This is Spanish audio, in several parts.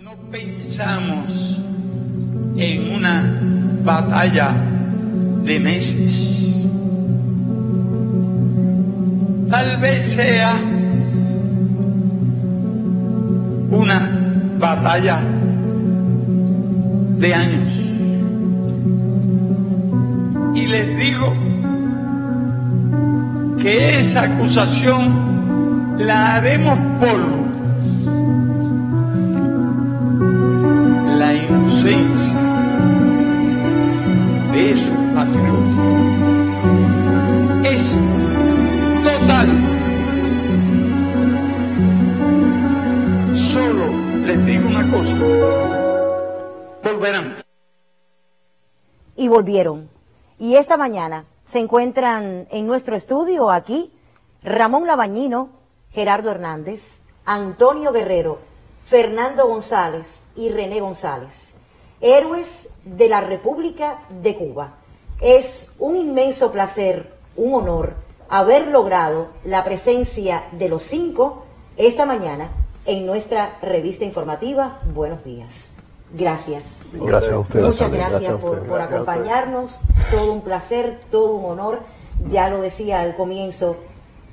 No pensamos en una batalla de meses. Tal vez sea una batalla de años. Y les digo que esa acusación la haremos polvo. La inocencia de esos patriotas es total. Solo les digo una cosa: volverán. Y volvieron. Y esta mañana se encuentran en nuestro estudio aquí Ramón Labañino, Gerardo Hernández, Antonio Guerrero, Fernando González y René González, héroes de la República de Cuba. Es un inmenso placer, un honor, haber logrado la presencia de los 5 esta mañana en nuestra revista informativa Buenos Días. Gracias. Gracias a ustedes. Muchas gracias por acompañarnos. Todo un placer, todo un honor. Ya lo decía al comienzo,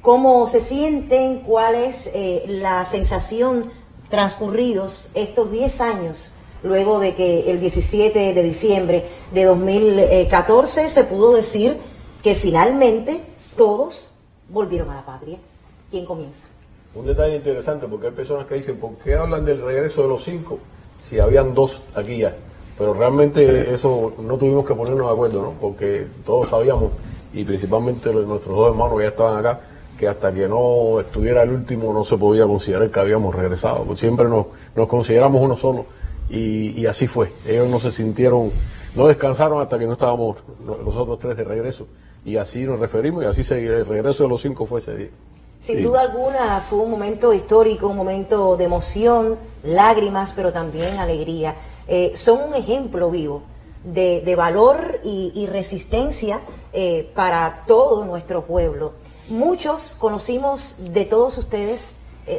¿cómo se sienten? ¿Cuál es la sensación transcurridos estos 10 años luego de que el 17 de diciembre de 2014 se pudo decir que finalmente todos volvieron a la patria? ¿Quién comienza? Un detalle interesante, porque hay personas que dicen, ¿por qué hablan del regreso de los 5 si habían 2 aquí ya? Pero realmente eso no tuvimos que ponernos de acuerdo, ¿no? Porque todos sabíamos, y principalmente nuestros 2 hermanos que ya estaban acá, que hasta que no estuviera el último no se podía considerar que habíamos regresado, porque siempre nos consideramos uno solo, y así fue. Ellos no se sintieron, no descansaron hasta que no estábamos los otros 3 de regreso, y así nos referimos, y así el regreso de los 5 fue ese día. Sin duda alguna fue un momento histórico, un momento de emoción, lágrimas, pero también alegría. Son un ejemplo vivo de valor y resistencia para todo nuestro pueblo. Muchos conocimos de todos ustedes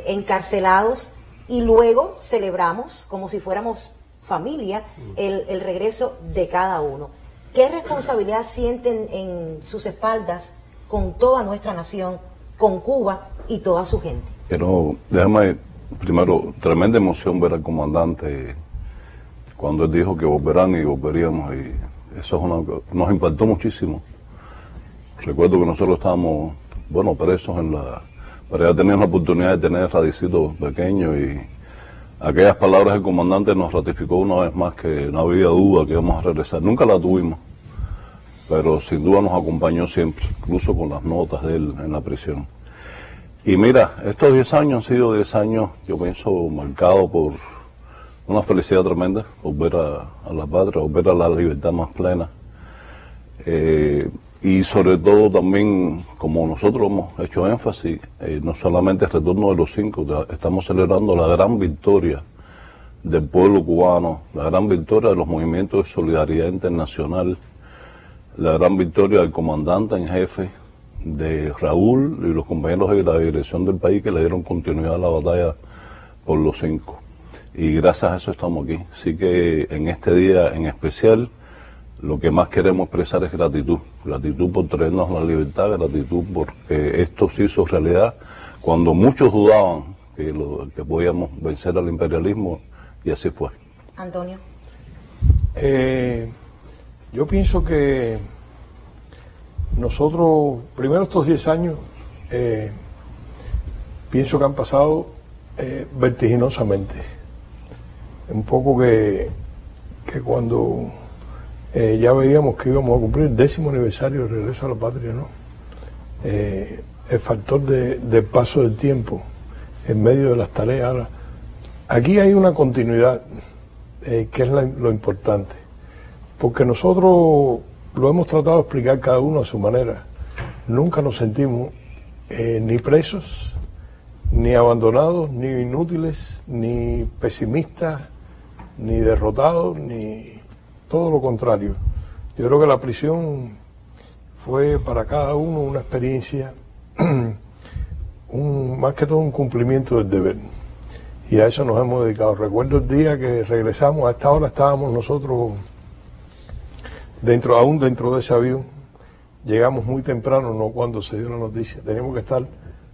encarcelados y luego celebramos como si fuéramos familia el regreso de cada uno. ¿Qué responsabilidad sienten en sus espaldas con toda nuestra nación, con Cuba y toda su gente? Pero déjame primero, tremenda emoción ver al comandante cuando él dijo que volverán y volveríamos, y eso nos impactó muchísimo. Recuerdo que nosotros estábamos presos pero ya teníamos la oportunidad de tener radicitos pequeños, y aquellas palabras del comandante nos ratificó una vez más que no había duda que íbamos a regresar. Nunca la tuvimos, pero sin duda nos acompañó siempre, incluso con las notas de él en la prisión. Y mira, estos 10 años han sido 10 años, yo pienso, marcados por una felicidad tremenda, volver a la patria, volver a la libertad más plena. Y sobre todo también, como nosotros hemos hecho énfasis, no solamente el retorno de los 5, estamos celebrando la gran victoria del pueblo cubano, la gran victoria de los movimientos de solidaridad internacional, la gran victoria del comandante en jefe, de Raúl y los compañeros de la dirección del país que le dieron continuidad a la batalla por los 5. Y gracias a eso estamos aquí. Así que en este día en especial, lo que más queremos expresar es gratitud. Gratitud por traernos la libertad, gratitud porque esto se hizo realidad cuando muchos dudaban que podíamos vencer al imperialismo, y así fue. Antonio. Yo pienso que nosotros, primero estos 10 años, pienso que han pasado vertiginosamente. Un poco que cuando ya veíamos que íbamos a cumplir el 10º aniversario del regreso a la patria, ¿no? El factor del paso del tiempo en medio de las tareas. Ahora, aquí hay una continuidad que es lo importante, porque nosotros lo hemos tratado de explicar cada uno a su manera. Nunca nos sentimos ni presos, ni abandonados, ni inútiles, ni pesimistas, ni derrotados, ni todo lo contrario. Yo creo que la prisión fue para cada uno una experiencia, más que todo un cumplimiento del deber. y a eso nos hemos dedicado. Recuerdo el día que regresamos, a esta hora estábamos nosotros aún dentro de ese avión. Llegamos muy temprano, no cuando se dio la noticia. Teníamos que estar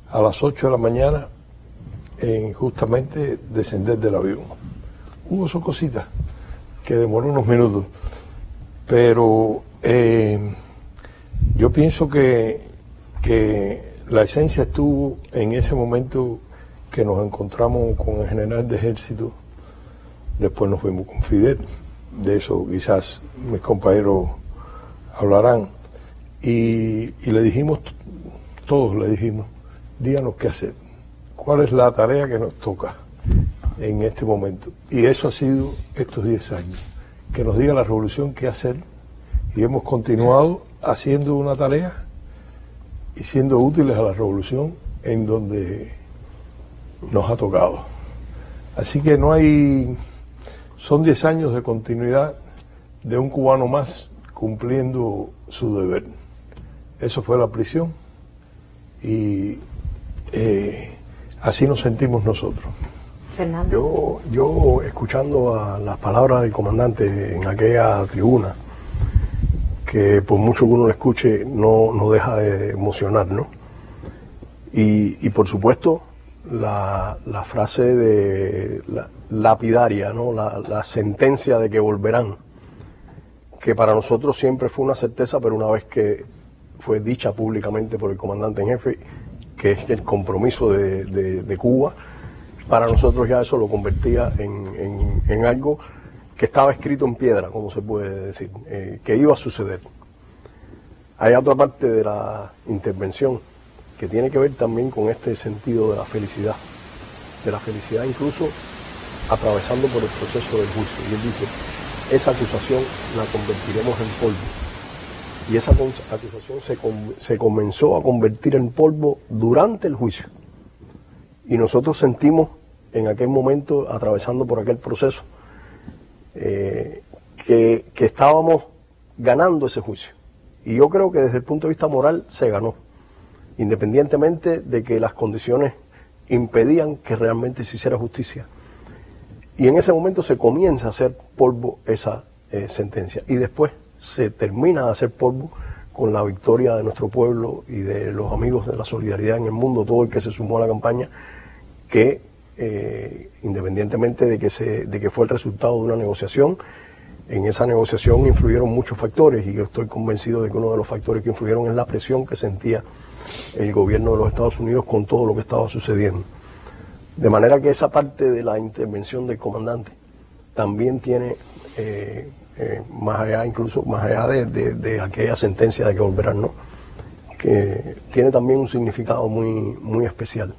a las 8 de la mañana en justamente descender del avión. Hubo sus cositas que demoró unos minutos, pero yo pienso que la esencia estuvo en ese momento que nos encontramos con el general de ejército. Después nos fuimos con Fidel, de eso quizás mis compañeros hablarán, y le dijimos, todos le dijimos, díganos qué hacer, cuál es la tarea que nos toca en este momento. Y eso ha sido estos 10 años, que nos diga la revolución qué hacer, y hemos continuado haciendo una tarea y siendo útiles a la revolución en donde nos ha tocado. Así que son 10 años de continuidad de un cubano más cumpliendo su deber. Eso fue la prisión y así nos sentimos nosotros. Fernando. Yo escuchando a las palabras del comandante en aquella tribuna, que por mucho que uno lo escuche no deja de emocionar, ¿no? Y por supuesto la frase de lapidaria, ¿no? La sentencia de que volverán, que para nosotros siempre fue una certeza, pero una vez que fue dicha públicamente por el comandante en jefe, que es el compromiso de Cuba, para nosotros ya eso lo convertía en algo que estaba escrito en piedra, como se puede decir, que iba a suceder. Hay otra parte de la intervención que tiene que ver también con este sentido de la felicidad incluso atravesando por el proceso del juicio. Y él dice, esa acusación la convertiremos en polvo. Y esa acusación se comenzó a convertir en polvo durante el juicio. Y nosotros sentimos en aquel momento, atravesando por aquel proceso, que estábamos ganando ese juicio. Y yo creo que desde el punto de vista moral se ganó, independientemente de que las condiciones impedían que realmente se hiciera justicia. Y en ese momento se comienza a hacer polvo esa sentencia. Y después se termina de hacer polvo con la victoria de nuestro pueblo y de los amigos de la solidaridad en el mundo, todo el que se sumó a la campaña, que independientemente de que fue el resultado de una negociación, en esa negociación influyeron muchos factores, y yo estoy convencido de que uno de los factores que influyeron es la presión que sentía el gobierno de los Estados Unidos con todo lo que estaba sucediendo. De manera que esa parte de la intervención del comandante también tiene, más allá de aquella sentencia de que volverán, ¿no?, que tiene también un significado muy, muy especial.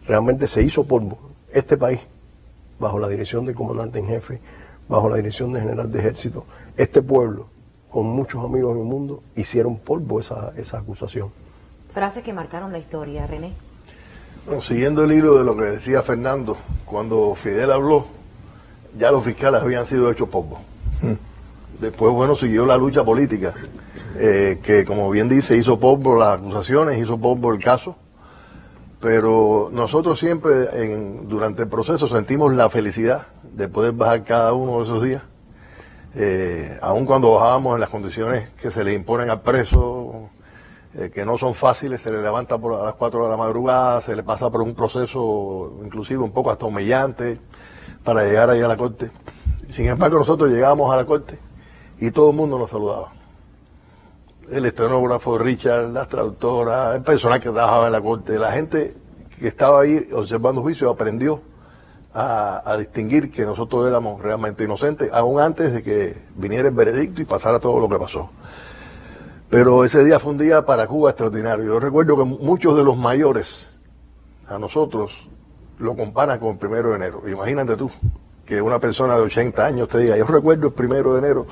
Realmente se hizo polvo este país, bajo la dirección del comandante en jefe, bajo la dirección del general de ejército, este pueblo, con muchos amigos en el mundo, hicieron polvo esa acusación. Frases que marcaron la historia, René. Bueno, siguiendo el hilo de lo que decía Fernando, cuando Fidel habló, ya los fiscales habían sido hechos polvo. Después, bueno, siguió la lucha política, que como bien dice, hizo polvo las acusaciones, hizo polvo el caso, pero nosotros siempre durante el proceso sentimos la felicidad de poder bajar cada uno de esos días, aun cuando bajábamos en las condiciones que se le imponen al preso, que no son fáciles, se le levanta a las 4 de la madrugada, se le pasa por un proceso inclusive un poco hasta humillante para llegar ahí a la corte. Sin embargo, nosotros llegábamos a la corte y todo el mundo nos saludaba. El estenógrafo, Richard, las traductoras, el personal que trabajaba en la corte, la gente que estaba ahí observando juicio aprendió a distinguir que nosotros éramos realmente inocentes, aún antes de que viniera el veredicto y pasara todo lo que pasó. Pero ese día fue un día para Cuba extraordinario. Yo recuerdo que muchos de los mayores a nosotros lo comparan con el 1 de enero. Imagínate tú, que una persona de 80 años te diga, yo recuerdo el 1 de enero,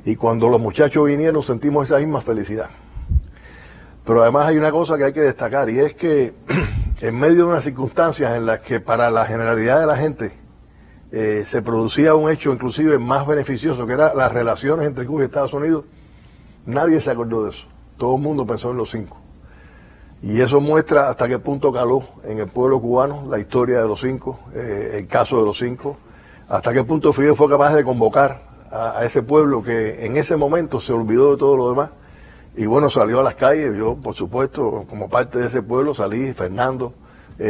y cuando los muchachos vinieron sentimos esa misma felicidad. Pero además hay una cosa que hay que destacar, y es que en medio de unas circunstancias en las que para la generalidad de la gente se producía un hecho inclusive más beneficioso, que eran las relaciones entre Cuba y Estados Unidos, nadie se acordó de eso. Todo el mundo pensó en los 5. Y eso muestra hasta qué punto caló en el pueblo cubano la historia de los 5, el caso de los 5, hasta qué punto Fidel fue capaz de convocar a ese pueblo que en ese momento se olvidó de todo lo demás. Y bueno, salió a las calles. Yo, por supuesto, como parte de ese pueblo, salí, Fernando,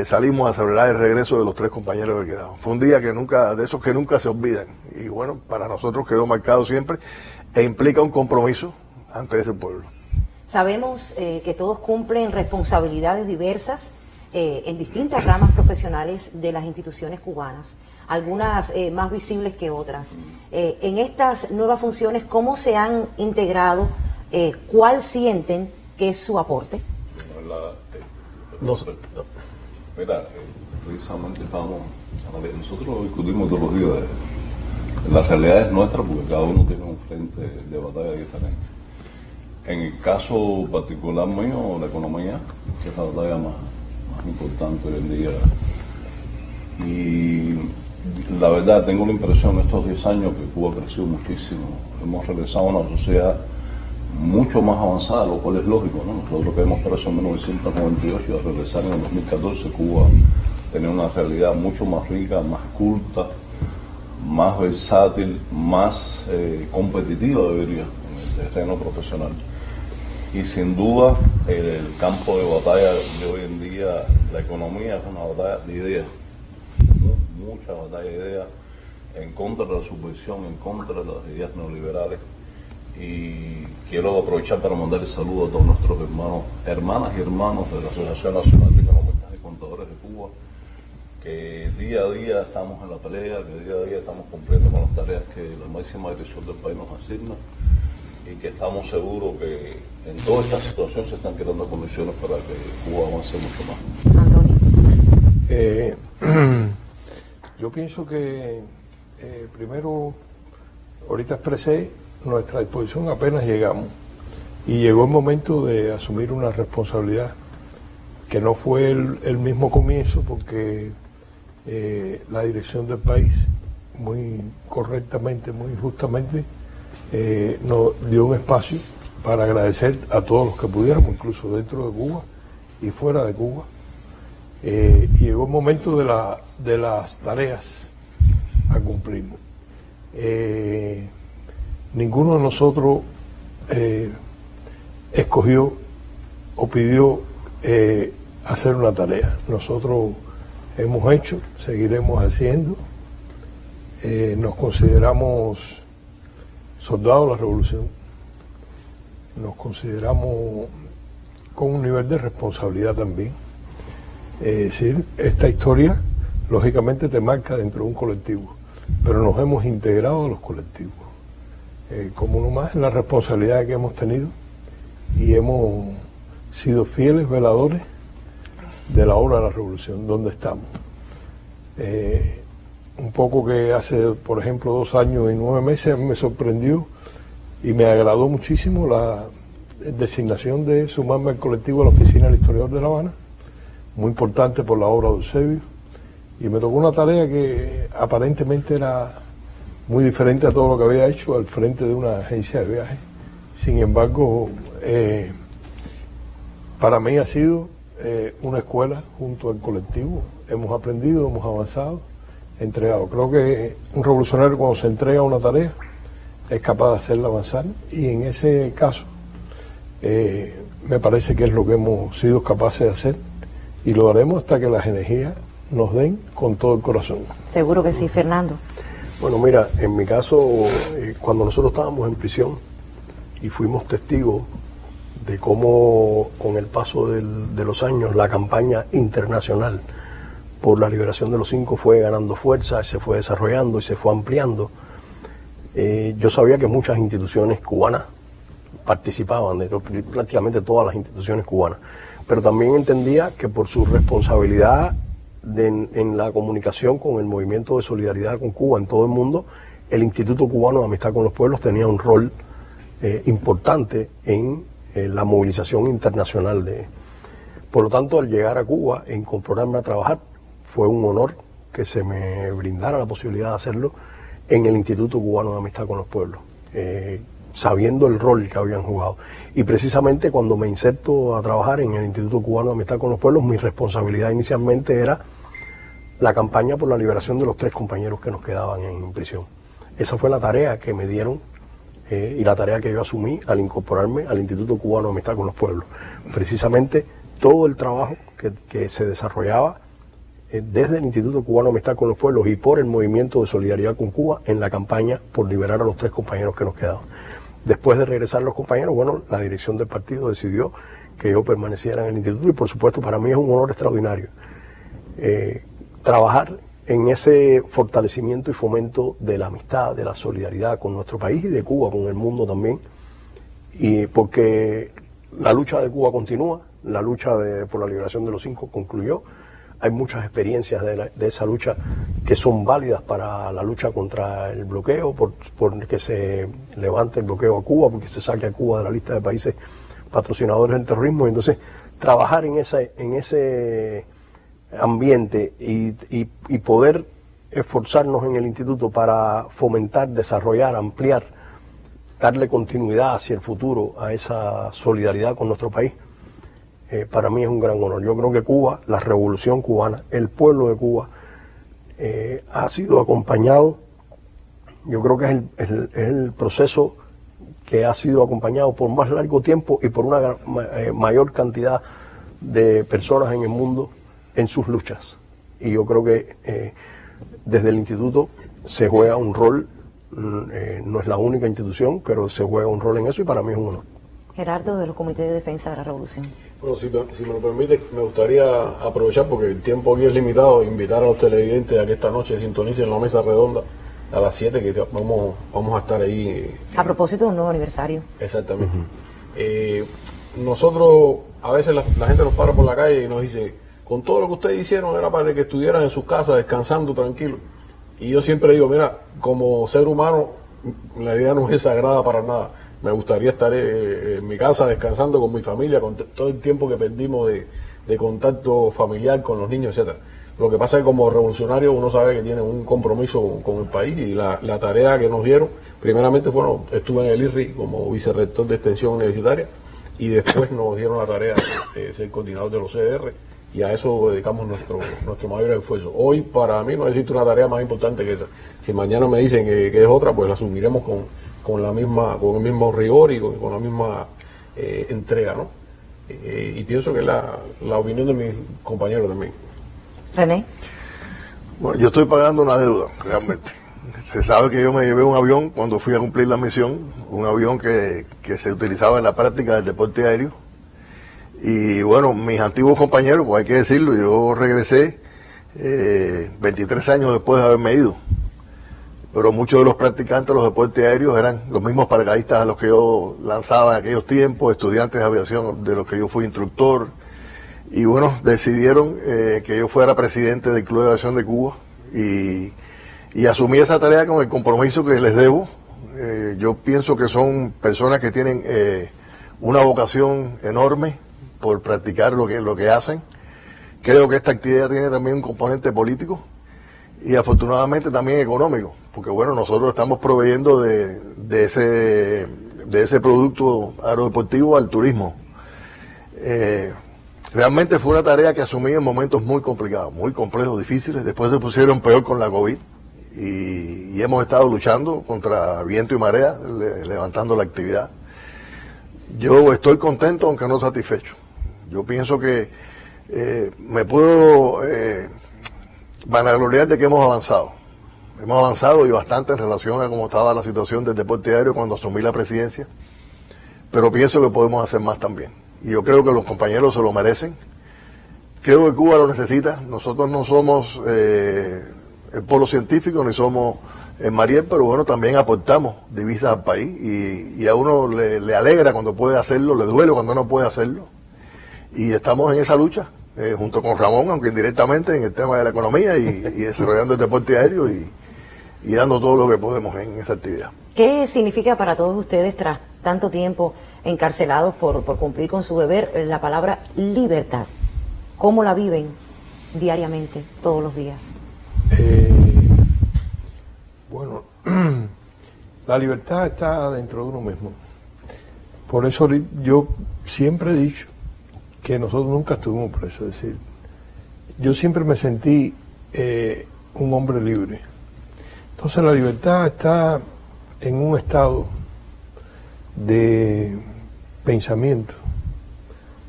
salimos a celebrar el regreso de los 3 compañeros que quedaban. Fue un día que nunca, de esos que nunca se olvidan. Y bueno, para nosotros quedó marcado siempre e implica un compromiso ante ese pueblo. Sabemos que todos cumplen responsabilidades diversas en distintas ramas profesionales de las instituciones cubanas, algunas más visibles que otras. En estas nuevas funciones, ¿cómo se han integrado? ¿Cuál sienten que es su aporte? Mira, precisamente nosotros discutimos todos los días la realidad es nuestra porque cada uno tiene un frente de batalla diferente. En el caso particular mío, la economía, que es la batalla más importante hoy en día. Y la verdad, tengo la impresión en estos 10 años que Cuba ha crecido muchísimo. Hemos regresado a una sociedad mucho más avanzada, lo cual es lógico, ¿no? Nosotros que hemos preso en 1998 y al regresar en el 2014, Cuba tenía una realidad mucho más rica, más culta, más versátil, más competitiva, debería, en el terreno profesional. Y sin duda, el campo de batalla de hoy en día, la economía es una batalla de ideas, mucha batalla de ideas en contra de la subversión, en contra de las ideas neoliberales. Y quiero aprovechar para mandar el saludo a todos nuestros hermanas y hermanos de la Asociación Nacional de Economistas y Contadores de Cuba, que día a día estamos en la pelea, que día a día estamos cumpliendo con las tareas que la máxima dirección del país nos asigna y que estamos seguros que en toda esta situación se están creando condiciones para que Cuba avance mucho más. Antonio. Yo pienso que primero, ahorita expresé nuestra disposición apenas llegamos y llegó el momento de asumir una responsabilidad que no fue el mismo comienzo porque la dirección del país muy correctamente, muy justamente nos dio un espacio para agradecer a todos los que pudiéramos, incluso dentro de Cuba y fuera de Cuba. Y llegó el momento de las tareas a cumplir. Ninguno de nosotros escogió o pidió hacer una tarea. Nosotros hemos hecho, seguiremos haciendo. Nos consideramos soldados de la revolución. Nos consideramos con un nivel de responsabilidad también. Es decir, esta historia lógicamente te marca dentro de un colectivo, pero nos hemos integrado a los colectivos. Como uno más en la responsabilidad que hemos tenido y hemos sido fieles veladores de la obra de la revolución, donde estamos. Un poco que hace, por ejemplo, 2 años y 9 meses me sorprendió y me agradó muchísimo la designación de sumarme al colectivo de la Oficina del Historiador de La Habana, muy importante por la obra de Eusebio, y me tocó una tarea que aparentemente era muy diferente a todo lo que había hecho al frente de una agencia de viajes. Sin embargo, para mí ha sido una escuela junto al colectivo. Hemos aprendido, hemos avanzado, entregado. Creo que un revolucionario cuando se entrega una tarea es capaz de hacerla avanzar y en ese caso me parece que es lo que hemos sido capaces de hacer y lo haremos hasta que las energías nos den con todo el corazón. Seguro que sí, Fernando. Bueno, mira, en mi caso, cuando nosotros estábamos en prisión y fuimos testigos de cómo con el paso de los años la campaña internacional por la liberación de los 5 fue ganando fuerza, se fue desarrollando y se fue ampliando, yo sabía que muchas instituciones cubanas participaban, prácticamente todas las instituciones cubanas, pero también entendía que por su responsabilidad en la comunicación con el movimiento de solidaridad con Cuba en todo el mundo, el Instituto Cubano de Amistad con los Pueblos tenía un rol importante en la movilización internacional. Por lo tanto, al llegar a Cuba e incorporarme a trabajar, fue un honor que se me brindara la posibilidad de hacerlo en el Instituto Cubano de Amistad con los Pueblos. sabiendo el rol que habían jugado. Y precisamente cuando me inserto a trabajar en el Instituto Cubano de Amistad con los Pueblos, mi responsabilidad inicialmente era la campaña por la liberación de los 3 compañeros que nos quedaban en prisión. Esa fue la tarea que me dieron y la tarea que yo asumí al incorporarme al Instituto Cubano de Amistad con los Pueblos. Precisamente todo el trabajo que se desarrollaba desde el Instituto Cubano de Amistad con los Pueblos y por el Movimiento de Solidaridad con Cuba en la campaña por liberar a los 3 compañeros que nos quedaban. Después de regresar los compañeros, bueno, la dirección del partido decidió que yo permaneciera en el instituto y por supuesto para mí es un honor extraordinario trabajar en ese fortalecimiento y fomento de la amistad, de la solidaridad con nuestro país y de Cuba, con el mundo también, y porque la lucha de Cuba continúa, la lucha por la liberación de los 5 concluyó. Hay muchas experiencias de esa lucha que son válidas para la lucha contra el bloqueo, por que se levante el bloqueo a Cuba, porque se saque a Cuba de la lista de países patrocinadores del terrorismo. Entonces, trabajar en ese ambiente y poder esforzarnos en el instituto para fomentar, desarrollar, ampliar, darle continuidad hacia el futuro a esa solidaridad con nuestro país, para mí es un gran honor. Yo creo que Cuba, la revolución cubana, el pueblo de Cuba, ha sido acompañado, yo creo que es el proceso que ha sido acompañado por más largo tiempo y por una mayor cantidad de personas en el mundo en sus luchas. Y yo creo que desde el instituto se juega un rol, no es la única institución, pero se juega un rol en eso y para mí es un honor. Gerardo, de los Comités de Defensa de la Revolución. Bueno, si me lo permite, me gustaría aprovechar, porque el tiempo aquí es limitado, invitar a los televidentes a que esta noche sintonicen la mesa redonda a las 7, que vamos a estar ahí. A propósito de un nuevo aniversario. Exactamente. Nosotros, a veces la gente nos para por la calle y nos dice, con todo lo que ustedes hicieron era para que estuvieran en sus casas descansando tranquilos. Y yo siempre digo, mira, como ser humano, la idea no es sagrada para nada. Me gustaría estar en mi casa descansando con mi familia, con todo el tiempo que perdimos de contacto familiar con los niños, etcétera. Lo que pasa es que como revolucionario uno sabe que tiene un compromiso con el país y la tarea que nos dieron, primeramente estuve en el IRRI como vicerrector de extensión universitaria y después nos dieron la tarea de ser coordinador de los CDR y a eso dedicamos nuestro mayor esfuerzo. Hoy para mí no existe una tarea más importante que esa. Si mañana me dicen que es otra, pues la asumiremos con el mismo rigor y con la misma entrega, ¿no? Y pienso que la opinión de mis compañeros también. René. Bueno, yo estoy pagando una deuda, realmente. Se sabe que yo me llevé un avión cuando fui a cumplir la misión, un avión que se utilizaba en la práctica del deporte aéreo. Y bueno, mis antiguos compañeros, pues hay que decirlo, yo regresé 23 años después de haberme ido. Pero muchos de los practicantes de los deportes aéreos eran los mismos paracaidistas a los que yo lanzaba en aquellos tiempos, estudiantes de aviación de los que yo fui instructor. Y bueno, decidieron que yo fuera presidente del Club de Aviación de Cuba y asumí esa tarea con el compromiso que les debo. Yo pienso que son personas que tienen una vocación enorme por practicar lo que hacen. Creo que esta actividad tiene también un componente político y afortunadamente también económico, porque bueno, nosotros estamos proveyendo de ese producto aerodeportivo al turismo. Realmente fue una tarea que asumí en momentos muy complicados, muy complejos, difíciles. Después se pusieron peor con la COVID y hemos estado luchando contra viento y marea, levantando la actividad. Yo estoy contento, aunque no satisfecho. Yo pienso que me puedo vanagloriar de que hemos avanzado. Hemos avanzado y bastante en relación a cómo estaba la situación del deporte aéreo cuando asumí la presidencia, pero pienso que podemos hacer más también. Y yo creo que los compañeros se lo merecen. Creo que Cuba lo necesita. Nosotros no somos el polo científico, ni somos el Mariel, pero bueno, también aportamos divisas al país y a uno le alegra cuando puede hacerlo, le duele cuando no puede hacerlo. Y estamos en esa lucha, junto con Ramón, aunque indirectamente, en el tema de la economía y desarrollando el deporte aéreo y dando todo lo que podemos en esa actividad. ¿Qué significa para todos ustedes, tras tanto tiempo encarcelados por cumplir con su deber, la palabra libertad? ¿Cómo la viven diariamente, todos los días? Bueno, La libertad está dentro de uno mismo. Por eso yo siempre he dicho que nosotros nunca estuvimos presos. Es decir, yo siempre me sentí un hombre libre. Entonces la libertad está en un estado de pensamiento,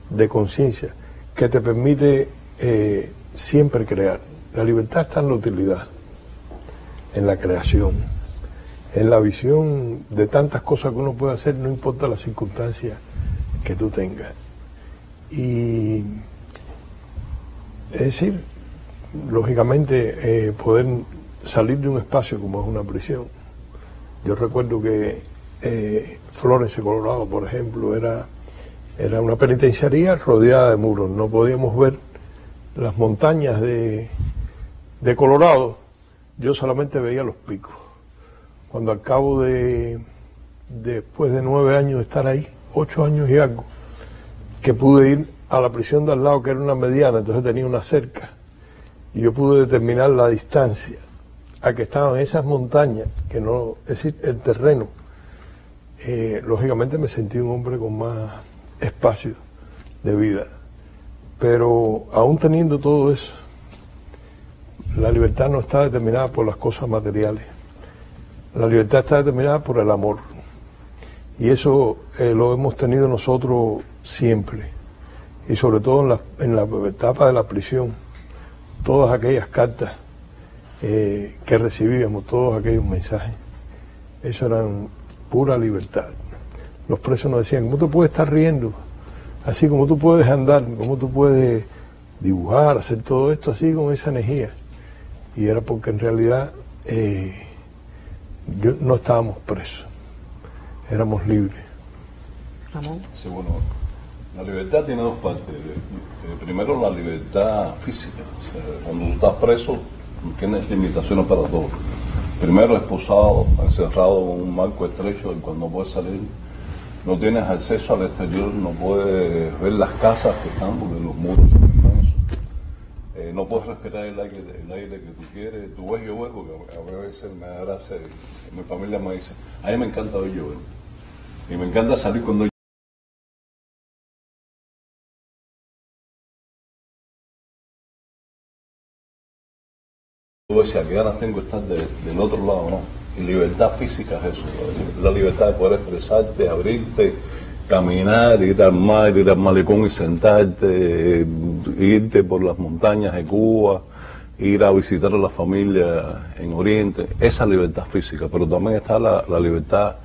de conciencia, que te permite siempre crear. La libertad está en la utilidad, en la creación, en la visión de tantas cosas que uno puede hacer, no importa las circunstancias que tú tengas. Y es decir, lógicamente poder salir de un espacio como es una prisión. Yo recuerdo que Florence, Colorado, por ejemplo, era una penitenciaría rodeada de muros. No podíamos ver las montañas de Colorado. Yo solamente veía los picos. Cuando al cabo después de 9 años de estar ahí, 8 años y algo, que pude ir a la prisión de al lado, que era una mediana, entonces tenía una cerca, y yo pude determinar la distancia a que estaban esas montañas, que no, es decir, el terreno. Lógicamente me sentí un hombre con más espacio de vida, pero aún teniendo todo eso, la libertad no está determinada por las cosas materiales. La libertad está determinada por el amor, y eso lo hemos tenido nosotros siempre, y sobre todo en la etapa de la prisión. Todas aquellas cartas que recibíamos, todos aquellos mensajes, eso eran pura libertad. Los presos nos decían: ¿cómo tú puedes estar riendo? Así como tú puedes andar, cómo tú puedes dibujar, hacer todo esto así con esa energía. Y era porque en realidad no estábamos presos, éramos libres. Ramón. Sí, bueno, la libertad tiene dos partes. Primero, la libertad física. O sea, cuando tú estás preso, tienes limitaciones para todo. Primero, esposado, encerrado en un marco estrecho del cual no puedes salir. No tienes acceso al exterior, no puedes ver las casas que están porque los muros son inmensos. No puedes respirar el aire que tú quieres. Tú ves llover, porque a veces me da gracia. Mi familia me dice: a mí me encanta ver llover. Y me encanta salir cuando tú decías, ¿qué ganas tengo de estar del otro lado? No. Y libertad física es eso, la libertad de poder expresarte, abrirte, caminar, ir al mar, ir al malecón y sentarte, irte por las montañas de Cuba, ir a visitar a la familia en Oriente. Esa libertad física, pero también está la libertad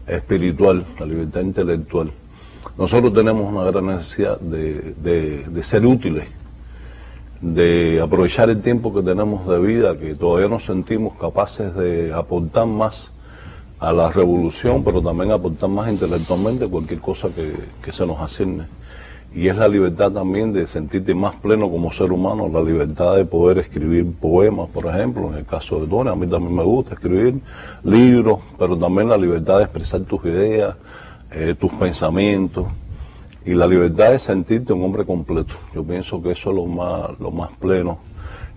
espiritual, la libertad intelectual. Nosotros tenemos una gran necesidad de ser útiles, de aprovechar el tiempo que tenemos de vida, que todavía nos sentimos capaces de aportar más a la revolución, pero también aportar más intelectualmente cualquier cosa que se nos asigne. Y es la libertad también de sentirte más pleno como ser humano, la libertad de poder escribir poemas, por ejemplo, en el caso de Tony, a mí también me gusta escribir libros, pero también la libertad de expresar tus ideas, tus pensamientos, y la libertad de sentirte un hombre completo. Yo pienso que eso es lo más pleno,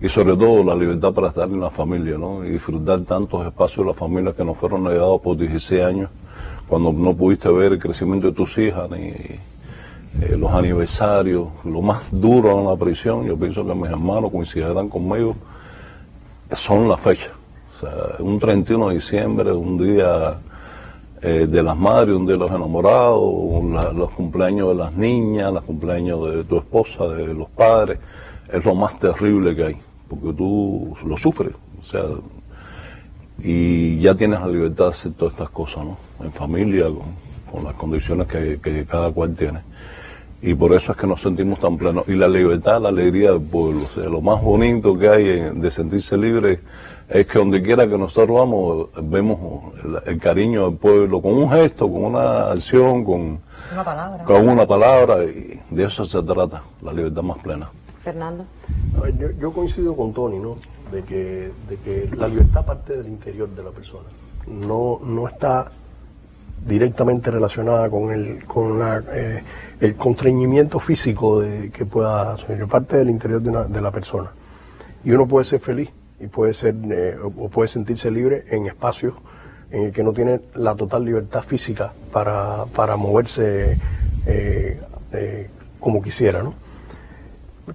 y sobre todo la libertad para estar en la familia, ¿no? Y disfrutar tantos espacios de la familia que nos fueron negados por 16 años, cuando no pudiste ver el crecimiento de tus hijas, ni los aniversarios. Lo más duro en la prisión, yo pienso que mis hermanos coincidirán conmigo, son las fechas. O sea, un 31 de diciembre, un día de las madres, un día de los enamorados, los cumpleaños de las niñas, los cumpleaños de tu esposa, de los padres, es lo más terrible que hay, porque tú lo sufres, o sea, y ya tienes la libertad de hacer todas estas cosas, ¿no? En familia, con las condiciones que cada cual tiene. Y por eso es que nos sentimos tan plenos. Y la libertad, la alegría del pueblo, o sea, lo más bonito que hay de sentirse libre es que donde quiera que nosotros vamos, vemos el cariño del pueblo, con un gesto, con una acción, con una palabra, y de eso se trata, la libertad más plena. Fernando. A ver, yo coincido con Tony, ¿no? De que la libertad parte del interior de la persona. No está directamente relacionada con el constreñimiento físico que pueda hacer, parte del interior de la persona. Y uno puede ser feliz y puede sentirse libre en espacios en el que no tiene la total libertad física para moverse como quisiera, ¿no?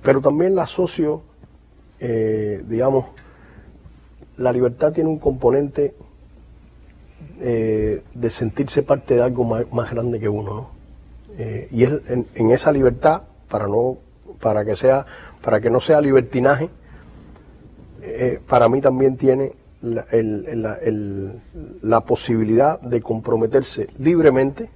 Pero también la asocio, digamos, la libertad tiene un componente de sentirse parte de algo más grande que uno, ¿no? Y es en esa libertad, para que no sea libertinaje, para mí también tiene la posibilidad de comprometerse libremente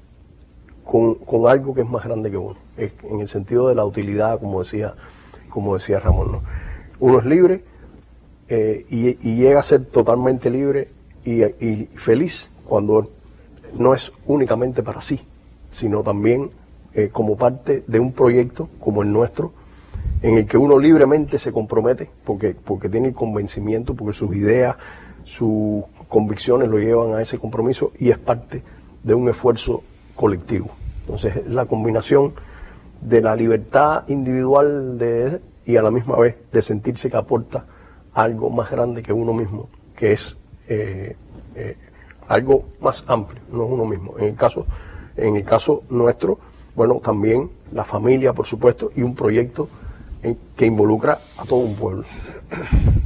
con algo que es más grande que uno, en el sentido de la utilidad, como decía Ramón, ¿no? Uno es libre y llega a ser totalmente libre y feliz cuando no es únicamente para sí, sino también como parte de un proyecto como el nuestro, en el que uno libremente se compromete porque tiene el convencimiento, porque sus ideas, sus convicciones lo llevan a ese compromiso y es parte de un esfuerzo colectivo. Entonces es la combinación de la libertad individual y a la misma vez de sentirse que aporta algo más grande que uno mismo, que es algo más amplio, no es uno mismo. En el caso nuestro, bueno, también la familia, por supuesto, y un proyecto que involucra a todo un pueblo.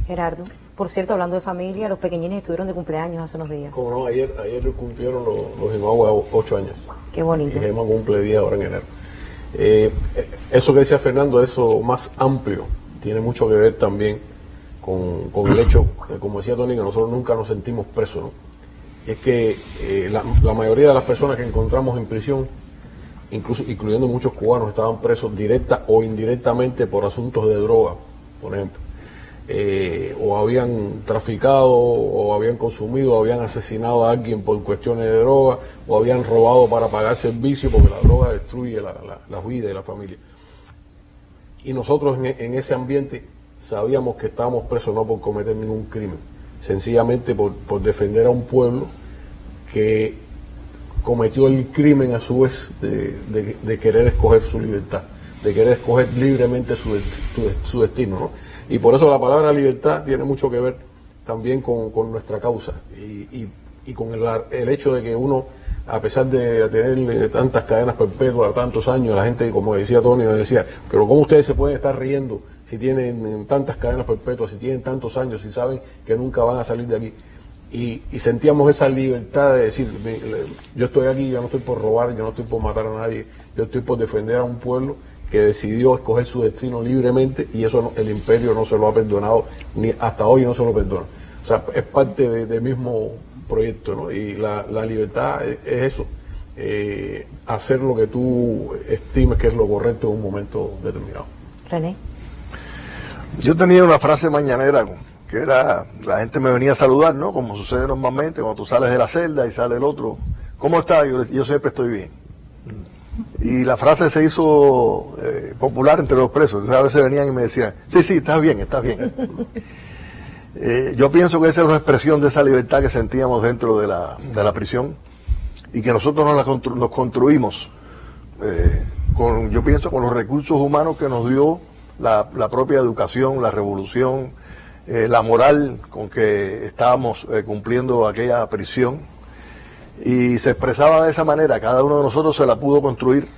Gerardo, por cierto, hablando de familia, los pequeñines estuvieron de cumpleaños hace unos días. Como no, ayer cumplieron los Imaguas 8 años. Qué bonito. Y Gemma cumple 10 ahora en enero. Eso que decía Fernando, eso más amplio, tiene mucho que ver también con el hecho, como decía Tony, que nosotros nunca nos sentimos presos, ¿no? Es que la mayoría de las personas que encontramos en prisión, incluso incluyendo muchos cubanos, estaban presos directa o indirectamente por asuntos de droga, por ejemplo. O habían traficado, o habían consumido, o habían asesinado a alguien por cuestiones de droga, o habían robado para pagar servicio, porque la droga destruye la vida de la familia. Y nosotros en ese ambiente sabíamos que estábamos presos no por cometer ningún crimen, sencillamente por defender a un pueblo que cometió el crimen a su vez de querer escoger su libertad, de querer escoger libremente su destino, ¿no? Y por eso la palabra libertad tiene mucho que ver también con nuestra causa y con el hecho de que uno, a pesar de tener tantas cadenas perpetuas, tantos años, la gente, como decía Tony, nos decía, pero ¿cómo ustedes se pueden estar riendo si tienen tantas cadenas perpetuas, si tienen tantos años, si saben que nunca van a salir de aquí? Y sentíamos esa libertad de decir, yo estoy aquí, yo no estoy por robar, yo no estoy por matar a nadie, yo estoy por defender a un pueblo que decidió escoger su destino libremente, y eso el imperio no se lo ha perdonado, ni hasta hoy no se lo perdona. O sea, es parte del mismo proyecto, ¿no? Y la libertad es eso, hacer lo que tú estimes que es lo correcto en un momento determinado. René. Yo tenía una frase mañanera que era, la gente me venía a saludar, ¿no? Como sucede normalmente cuando tú sales de la celda y sale el otro, ¿cómo estás? Yo siempre estoy bien. Y la frase se hizo popular entre los presos. Entonces a veces venían y me decían, sí, estás bien, estás bien. Yo pienso que esa es una expresión de esa libertad que sentíamos dentro de la prisión y que nosotros nos construimos, yo pienso, con los recursos humanos que nos dio la propia educación, la revolución, la moral con que estábamos cumpliendo aquella prisión. Y se expresaba de esa manera, cada uno de nosotros se la pudo construir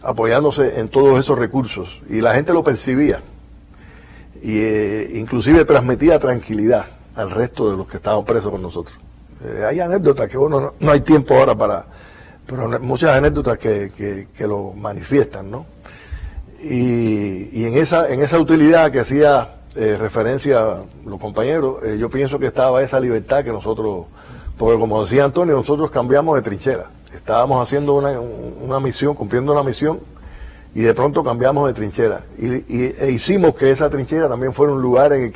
apoyándose en todos esos recursos, y la gente lo percibía, y inclusive transmitía tranquilidad al resto de los que estaban presos con nosotros. Hay anécdotas que uno no hay tiempo ahora pero muchas anécdotas que lo manifiestan, ¿no? Y en esa utilidad que hacía referencia los compañeros, yo pienso que estaba esa libertad que nosotros, porque como decía Antonio, nosotros cambiamos de trinchera. Estábamos haciendo una misión, cumpliendo una misión, y de pronto cambiamos de trinchera. E hicimos que esa trinchera también fuera un lugar en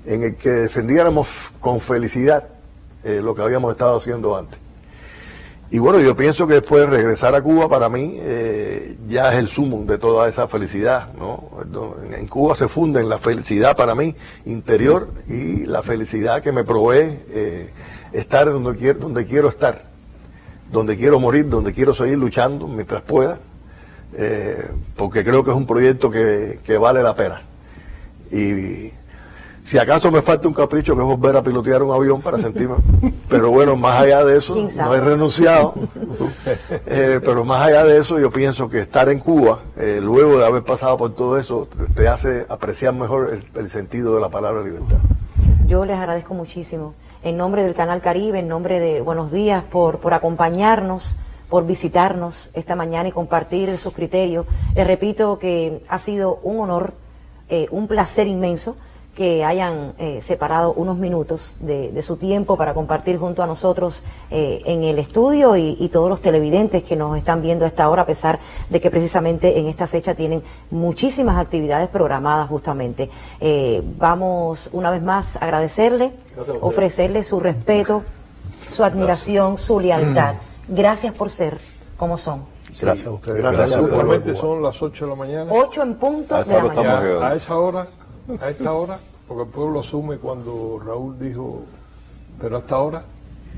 el que defendiéramos con felicidad lo que habíamos estado haciendo antes. Y bueno, yo pienso que después de regresar a Cuba, para mí, ya es el sumum de toda esa felicidad, ¿no? En Cuba se funden la felicidad para mí interior y la felicidad que me provee estar donde quiero estar, donde quiero morir, donde quiero seguir luchando mientras pueda, porque creo que es un proyecto que vale la pena. Y Si acaso me falta un capricho, que es volver a pilotear un avión para sentirme. Pero bueno, más allá de eso, no he renunciado. Pero más allá de eso, yo pienso que estar en Cuba, luego de haber pasado por todo eso, te hace apreciar mejor el sentido de la palabra libertad. Yo les agradezco muchísimo. En nombre del Canal Caribe, en nombre de Buenos Días, por acompañarnos, por visitarnos esta mañana y compartir sus criterios. Les repito que ha sido un honor, un placer inmenso que hayan separado unos minutos de su tiempo para compartir junto a nosotros en el estudio y todos los televidentes que nos están viendo a esta hora, a pesar de que precisamente en esta fecha tienen muchísimas actividades programadas justamente. Vamos una vez más a agradecerle, ofrecerle su respeto, su admiración, su lealtad. Gracias por ser como son. Gracias a ustedes. Gracias. Justamente son las 8 de la mañana. 8 en punto de la mañana. A esta hora, porque el pueblo asume cuando Raúl dijo, pero hasta ahora,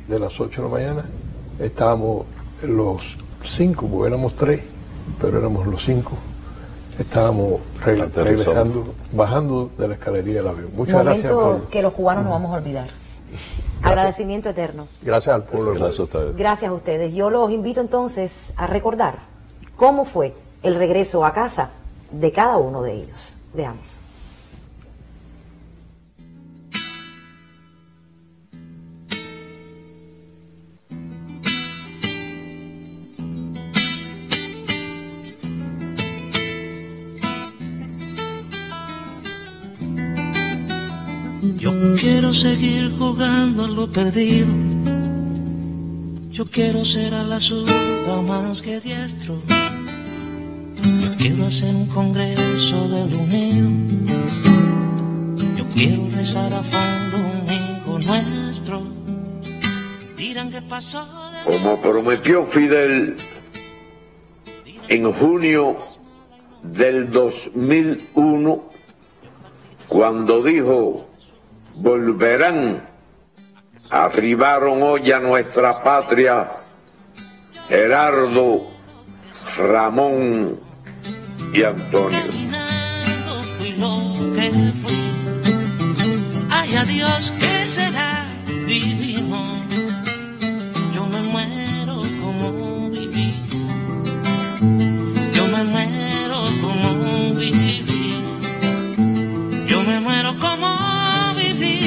de las 8 de la mañana, estábamos los 5, porque éramos 3, pero éramos los 5. Estábamos regresando, bajando de la escalería del avión. Muchas gracias. Momento que los cubanos no vamos a olvidar. Gracias. Agradecimiento eterno. Gracias al pueblo. Gracias a ustedes. Gracias a ustedes. Yo los invito entonces a recordar cómo fue el regreso a casa de cada uno de ellos. Veamos. Yo quiero seguir jugando a lo perdido. Yo quiero ser a la zurda más que diestro. Yo quiero hacer un congreso del unido. Yo quiero rezar a fondo un hijo nuestro. Dirán que pasó de... Como prometió Fidel en junio del 2001, cuando dijo: volverán, arribaron hoy a nuestra patria Gerardo, Ramón y Antonio. Fui lo que fui. Ay, adiós, que será divino. Yo me muero como viví. Yo me muero como viví. Yo me muero como viví.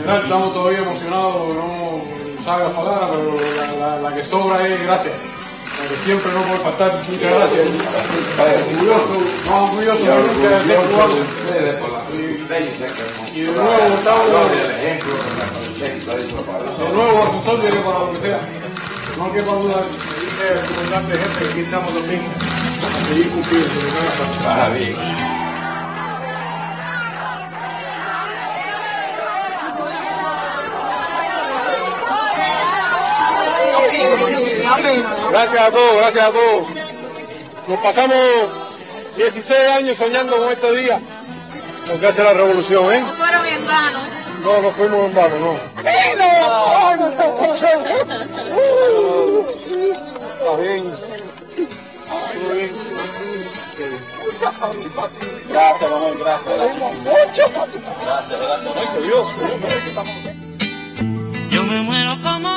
Estamos todavía emocionados, no sabe las palabras, pero la que sobra es gracias. La que siempre no puede faltar. Muchas gracias. Orgulloso de ser cubano. Y de nuevo estamos de nuevo a sus órdenes para lo que sea. No quepa duda, dice el comandante jefe, que aquí estamos los mismos a seguir cumpliendo lo que haga falta. Gracias a todos, gracias a todos. Nos pasamos 16 años soñando con este día. Lo que hace la revolución, ¿eh? No fueron en vano. No, no fuimos en vano, no. ¡Sí, no! Está bien. Muy bien. Mucha satisfacción. Gracias, mamá, gracias. Mucho satisfacción. Gracias. No, soy yo. Yo me muero como